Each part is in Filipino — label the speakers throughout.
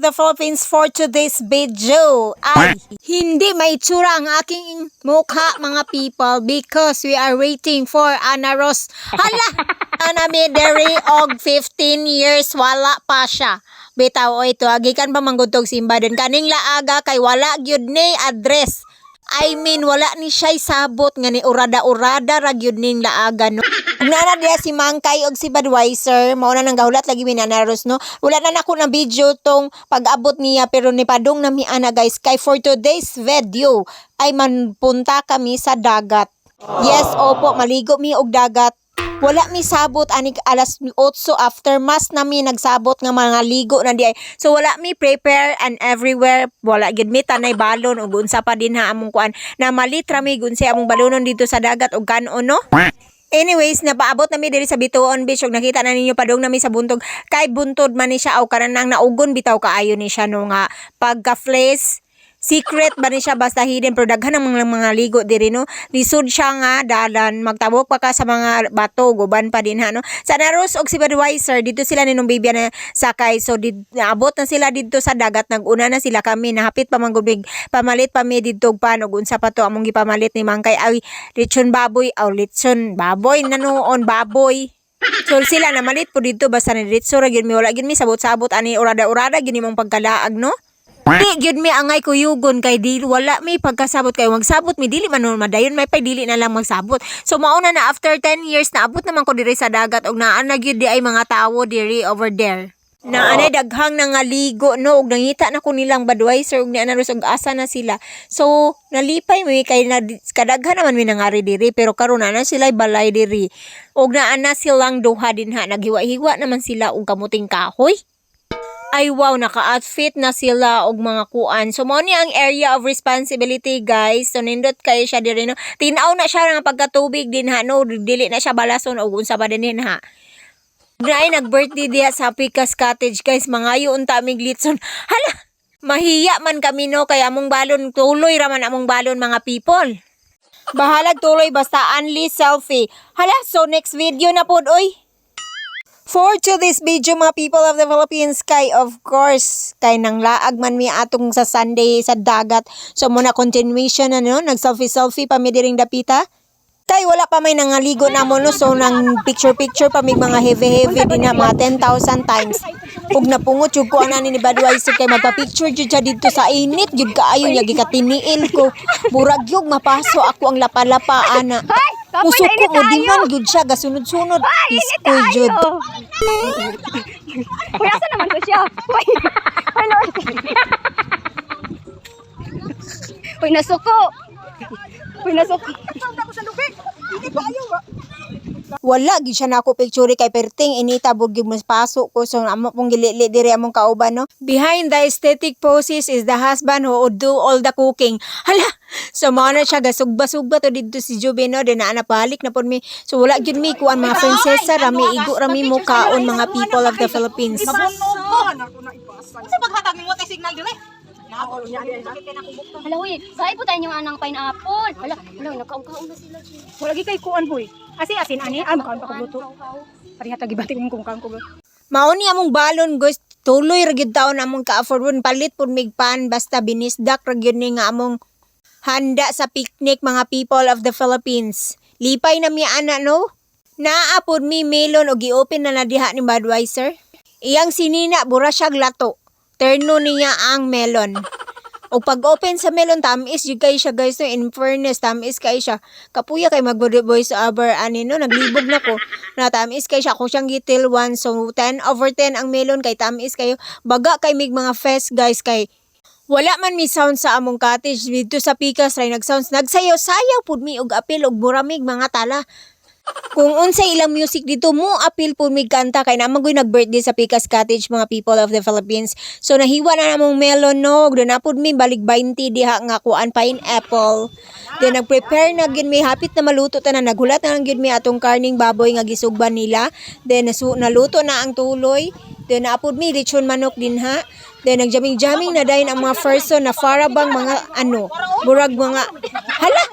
Speaker 1: the Philippines, for today's video ay hindi may tsura ang aking mukha mga people because we are waiting for Ana Ros. Hala! Ana Mideri og 15 years wala pa siya. Bitaw o ito, agikan pa manggutog simba din. Kaning laaga kay wala gyud ni address. I mean, wala ni siya'y sabot nga ni urada-urada ra gyud ning laaga no. Nana dia si Mangkay og si Budweiser, mao na nang gahulat lagi mi Ana Ros no. Wala na nako na video tong pag-abot niya pero ni padung na mi ana guys. Kay for today's video ay manpunta kami sa dagat. Yes, opo, maligo mi og dagat. Wala mi sabot ani alas 8 after mass nami nagsabot nga mga ligo na di ay. So wala mi prepare and everywhere. Wala gid mi tanay balon ug unsa pa din ha among kuan. Na malitra mi gunsa among balonon dito sa dagat ug kanon no. Anyways, napaabot nami diri sa Bituon Beach ug nakita na ninyo padung nami sa buntog. Kay buntod man ni siya aw kanang naugon bitaw kaayo ni siya no nga pagka-flash. Secret ba ni siya basta hidden pero daghan ang mga ligo diri no. Lisod siya nga dalan magtabok pa ka sa mga bato guban pa din ha no. Sa Ana Ros og si Budweiser dito sila ni nung baby na sakay so naabot na sila dito sa dagat naguna na sila kami nahapit pa man gubig pamalit pa mi didto pan og unsa pa to among gipamalit ni Mangkay ay lechon baboy aw lechon baboy na noon baboy. So sila namalit po dito basta ni diretso ra gyud mi wala gyud mi sabot-sabot ani urada-urada gyud mong pagkalaag no. Di gyud mi angay kuyugon kay di wala mi pagkasabot kay magsabot mi dili man madayon may pay dili na lang magsabot. So mauna na after 10 years naabot naman ko diri sa dagat og naa na gyud di ay mga tawo diri over there. Na anay daghang nangaligo no og nangita na ko nilang Budweiser og ni Ana Ros og asa na sila. So nalipay mi kay na kadaghan naman mi nangari diri pero karon na sila balay diri. Og naa na silang duha dinha naghiwa-hiwa naman sila og kamuting kahoy. Ay wow, naka-outfit na sila og mga kuan. So mao ni ang area of responsibility guys. So nindot kay siya diri no. Tinaw na siya nga pagkatubig din ha no. Dili na siya balason og unsa pa din ha. Ay nag-birthday diha sa Picas Cottage guys. Mangayo unta mig litson. Hala, mahiya man kami no kay among balon tuloy ra man among balon mga people. Bahalag tuloy basta only selfie. Hala, so next video na pod oy. For today's video mga people of the Philippines kay of course kay nang laag man mi atong sa Sunday sa dagat. So muna continuation na no, nag-selfie pa mi diring dapita. Kay wala pa may nangaligo na mo no, so nang picture pa mig mga heavy din na mga 10,000 times. Ug napungot jud ko ana ni Budweiser kay magpa-picture jud siya didto sa init jud kaayo niya gikatiniil ko. Murag yug mapaso ako ang lapa-lapa ana. Usok ko mo di man jud siya gasunod-sunod. Iskoy jud.
Speaker 2: Uy, asa naman ko siya? Uy, ano? Uy, nasuko. Uy, nasuko.
Speaker 1: Wala gid siya nako picture kay perting inita bug gyud mas pasok ko so amo pong gilili diri among kauban no. Behind the aesthetic poses is the husband who would do all the cooking. Hala, so mao na siya gasugba-sugba to didto si Jobe no din na napalik na pod mi. So wala gyud mi kuan mga prinsesa rami igo rami mo kaon mga people of the Philippines.
Speaker 3: Sa paghatag nimo tay signal dire.
Speaker 2: Hala, uy, saan po tayo yung anang pineapple? Hala, nakaungkaong na sila.
Speaker 3: Wala gi kay kuan boy. Asin ani makaon pa ko luto. Parihata gibati mong kung ko.
Speaker 1: Mao ni among balon guys, tuloy ra gyud taon among ka-afford palit pud mig pan basta binisdak ra gyud ni nga among handa sa picnic mga people of the Philippines. Lipay na mi ana no. Naa pud mi melon og gi-open na diha ni Budweiser. Iyang sinina bura siya lato. Terno niya ang melon. O pag-open sa melon, tamis yun kayo siya guys. No? In fairness, tamis kayo siya. Kapuya kay mag-voice over ani no, naglibog na ko. Na tamis kayo siya. Ako siyang gitil 1. So 10/10 ang melon kay tamis kayo. Baga kay mig mga fest guys kay wala man mi sound sa among cottage. Dito sa Picas ray nag-sounds. Nagsayaw-sayaw pud mi og apil og buramig mga tala. Kung unsa ilang music dito mo apil po mig kanta kay naman ko'y nag-birthday sa Picas Cottage mga people of the Philippines. So nahiwa na namong melon no, doon na po mi balik 20 diha nga kuan pineapple. Then nag-prepare na gyud mi hapit na maluto ta na naghulat na lang gyud mi atong karning baboy nga gisugban nila. Then naluto na ang tuloy. Then naapod mi lechon manok din ha. Then nagjaming-jaming na dayon ang mga person na para bang mga ano, burag mga hala.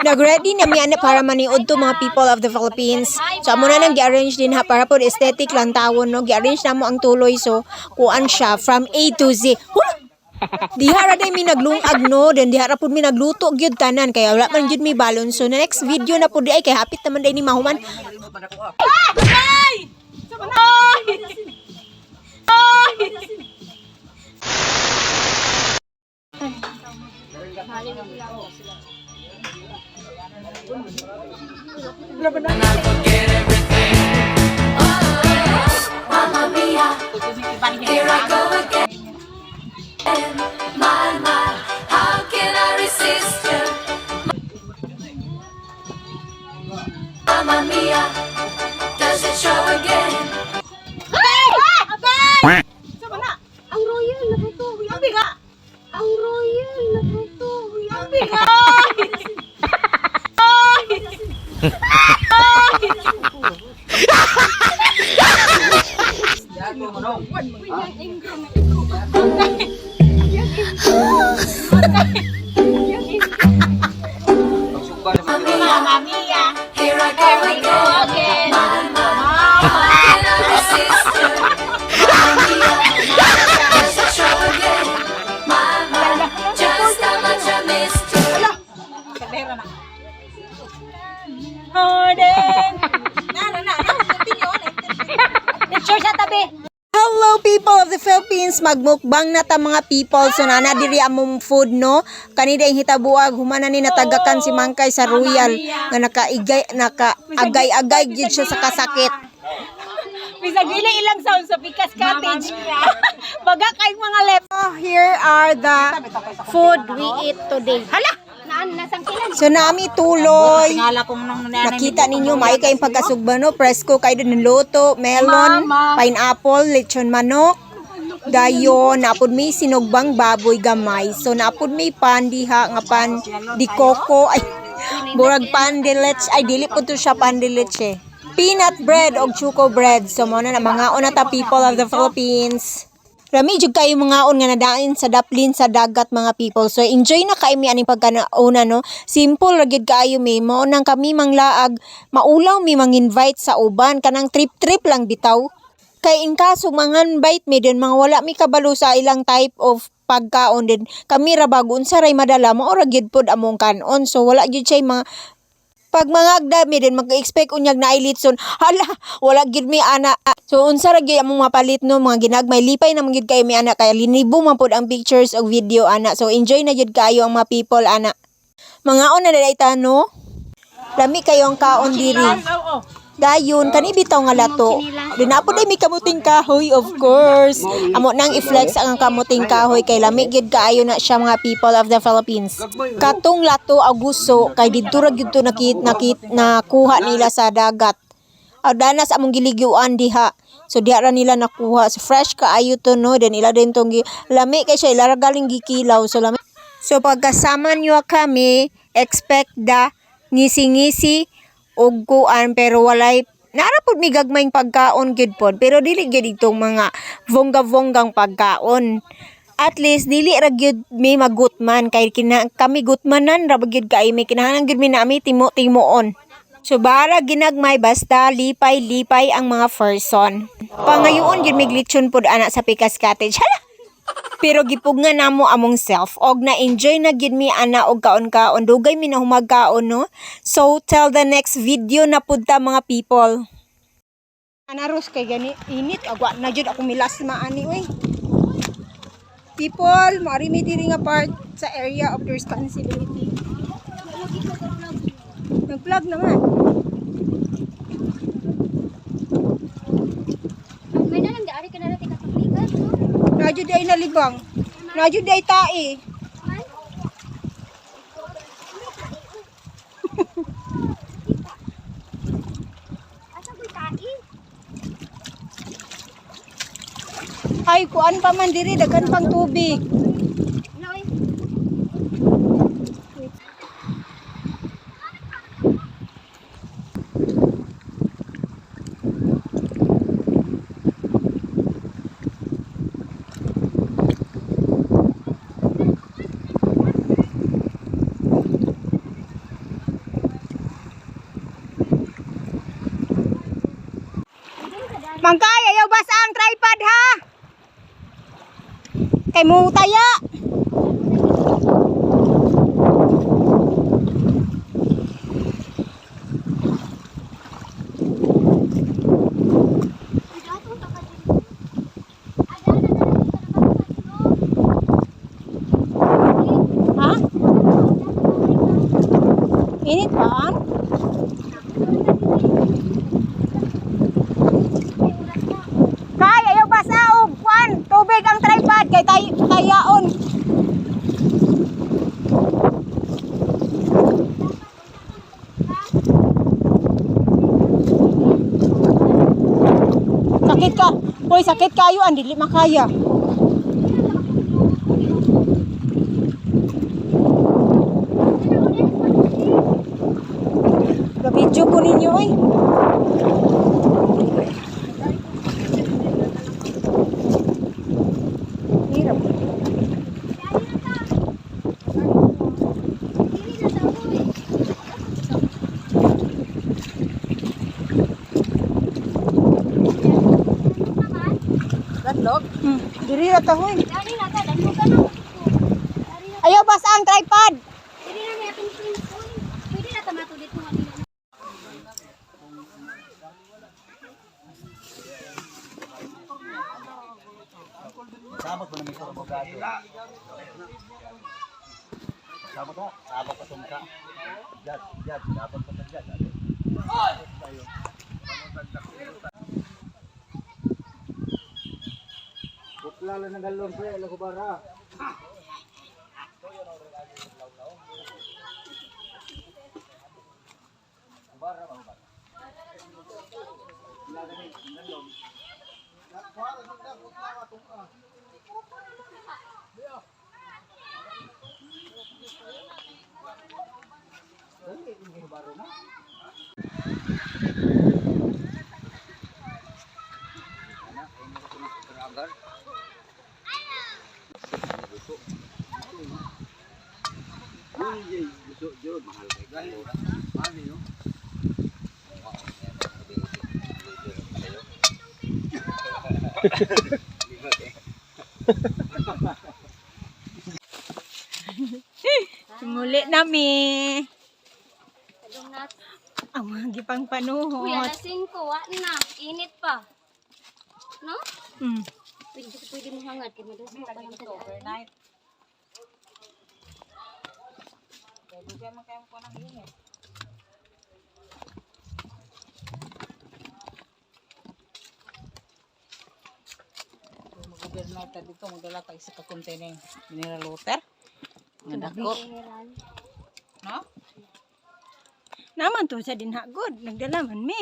Speaker 1: Nag-ready na mi ana para maniud to mga people of the Philippines. So amo na nang gi-arrange din ha para po aesthetic lang tawon no. Gi-arrange na mo ang tuloy so kuan siya from A to Z. Dihara day mi naglungag no, then dihara pud mi nagluto gyud tanan kaya wala man gyud mi balon. So na next video na pud ay kay hapit naman day ni mahuman.
Speaker 4: Here I go again. My, how can I resist you? Mamma mia, does it show again?
Speaker 2: Ang royal na ito. Yabi nga. Ang royal na ito. Yabi nga.
Speaker 4: Here I go again. How can I resist you? Mamma mia, does it show again? My, just how much I missed you.
Speaker 2: Picture sa tabi.
Speaker 1: Hello people of the Philippines, magmukbang na ta mga people. So nana diri among food no. Kanina yung hitabuag humana ni natagakan si Mangkay sa Royal nga nakaagay-agay gyud siya sa kasakit.
Speaker 3: Bisag dili ilang sound sa Pikas Cottage. Baga kay mga lep.
Speaker 1: Here are the food we eat today. Hala!
Speaker 2: Nasangkilan.
Speaker 1: So nami tuloy. Nakita ninyo may kayong pagkasugba no, presko kayo ng luto, melon, pineapple, lechon manok. Dayon napud may sinugbang baboy gamay. So napud may pan diha nga pan di coco ay burag pan de leche ay dili pud to siya pan de leche. Peanut bread og choco bread. So mo na mga ta people of the Philippines. Rami jud kayo mga on nga nadain sa daplin sa dagat mga people. So enjoy na kay mi ani pagkanauna no. Simple ra gyud kaayo mi mao nang kami manglaag maulaw mi mang-invite sa uban kanang trip lang bitaw. Kay in kaso mangan-invite mi din mga wala mi kabalo sa ilang type of pagkaon din. Kami ra bago unsa ray madala mao ra gyud pod among kanon. So wala gyud siya mga pag mga agdami din mag-expect unyag na ilitson hala wala gid mi ana so unsa ra gyud among mapalit no mga ginagmay lipay na gyud kayo mi ana kaya linibo man pod ang pictures og video ana so enjoy na gyud kayo ang mga people ana mga on na day no lami kayo ang kaon diri dayon kani bitaw nga lato dinapod ay mi kamuting kahoy of course amo nang i-flex ang kamuting kahoy kay lami gyud kaayo na siya mga people of the Philippines katong lato aguso kay didto ra gyud to nakuha nila sa dagat danas among giligyoan diha so diha ra nila nakuha so fresh kaayo to no then ila din tong lami kay siya ila ra galing gikilaw so lami so pagkasama niyo kami expect da ngisi-ngisi og kuan pero walay narapod mi gagmayng pagkaon gid pod pero dili gyud itong mga vongga-vonggang pagkaon at least dili ra gyud mi magutman kay kami gutmanan ra gyud kay may kinahanglan gyud mi nami timo-timoon so bara ginagmay basta lipay-lipay ang mga person pangayoon gyud mi glitson pod ana sa Pikas Cottage hala pero gipugna namo among self og na-enjoy na gid mi ana og kaon-kaon dugay mi na humagkaon no so till the next video na pud ta mga people anaros kay gani init agwa na jud ako milasma ani oy people mari mi diri nga part sa area of responsibility nag-vlog naman
Speaker 2: May nalang di ari ka na natin kataplikan.
Speaker 1: na jud ay nalibang na jud ay tae
Speaker 2: Asa ko tai?
Speaker 1: ay kuan pa man diri daghan pang tubig
Speaker 2: Noy.
Speaker 3: kay mo taya. Ha? Init pa? Kay, ayaw basa og kwan, tubig ang tripod kay tayaon. Sakit ka. Hoy, sakit kayo ang dili makaya. Ga-video ko ninyo eh. Hirap.
Speaker 2: Landlog.
Speaker 3: Diri ra ta hoy. Ayaw basa ang tripod.
Speaker 5: Sabot mo na may abogado. Sabot ka? Sabot ka sumka. Jad, sabot ka sa jad. Putla lang ng galon pre, ala ko bara.
Speaker 1: Muli nami. Ang mga gipang
Speaker 2: Uy,
Speaker 1: panuhot.
Speaker 2: alas 5, wa na. Init pa. No? Pwede mo hangad. Kaya madalas mo pa lang sa overnight.
Speaker 6: Mag-overnight ta dito, magdala tayo sa ka-container mineral water. Nga dako. No?
Speaker 3: Naman to sa dinhagod, nagdala man mi.